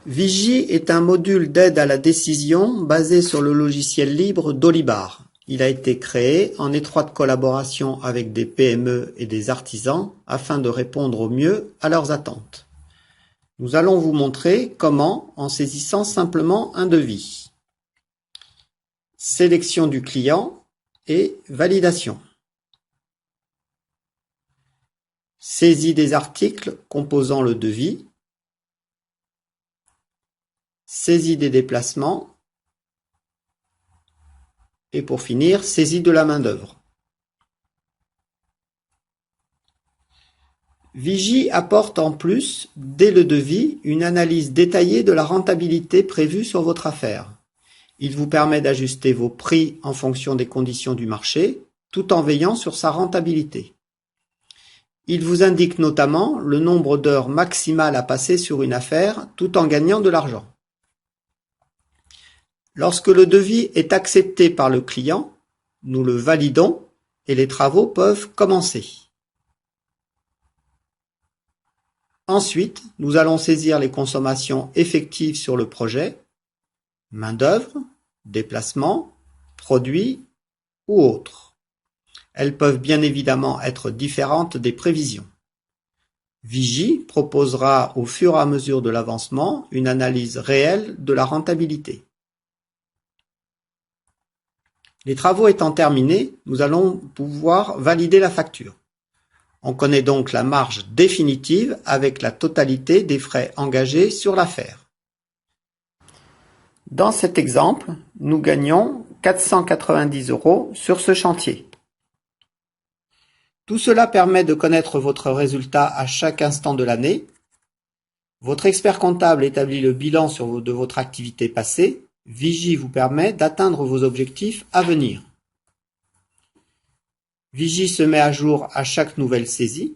Vigie est un module d'aide à la décision basé sur le logiciel libre d'Olibar. Il a été créé en étroite collaboration avec des PME et des artisans afin de répondre au mieux à leurs attentes. Nous allons vous montrer comment en saisissant simplement un devis. Sélection du client et validation. Saisie des articles composant le devis. Saisie des déplacements. Et pour finir, saisie de la main-d'œuvre. Vigie apporte en plus, dès le devis, une analyse détaillée de la rentabilité prévue sur votre affaire. Il vous permet d'ajuster vos prix en fonction des conditions du marché, tout en veillant sur sa rentabilité. Il vous indique notamment le nombre d'heures maximales à passer sur une affaire, tout en gagnant de l'argent. Lorsque le devis est accepté par le client, nous le validons et les travaux peuvent commencer. Ensuite, nous allons saisir les consommations effectives sur le projet, main-d'œuvre, déplacement, produits ou autres. Elles peuvent bien évidemment être différentes des prévisions. Vigie proposera au fur et à mesure de l'avancement une analyse réelle de la rentabilité. Les travaux étant terminés, nous allons pouvoir valider la facture. On connaît donc la marge définitive avec la totalité des frais engagés sur l'affaire. Dans cet exemple, nous gagnons 490 € sur ce chantier. Tout cela permet de connaître votre résultat à chaque instant de l'année. Votre expert comptable établit le bilan de votre activité passée. Vigie vous permet d'atteindre vos objectifs à venir. Vigie se met à jour à chaque nouvelle saisie.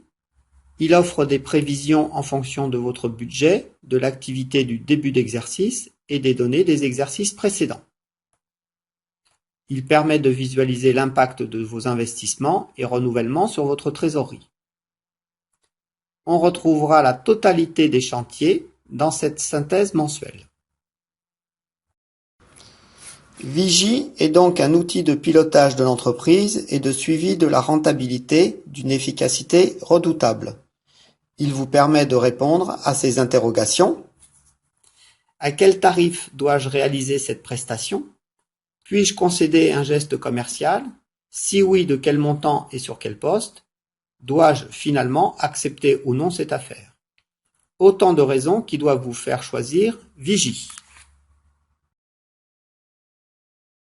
Il offre des prévisions en fonction de votre budget, de l'activité du début d'exercice et des données des exercices précédents. Il permet de visualiser l'impact de vos investissements et renouvellements sur votre trésorerie. On retrouvera la totalité des chantiers dans cette synthèse mensuelle. Vigie est donc un outil de pilotage de l'entreprise et de suivi de la rentabilité d'une efficacité redoutable. Il vous permet de répondre à ces interrogations. À quel tarif dois-je réaliser cette prestation? Puis-je concéder un geste commercial? Si oui, de quel montant et sur quel poste? Dois-je finalement accepter ou non cette affaire? Autant de raisons qui doivent vous faire choisir Vigie.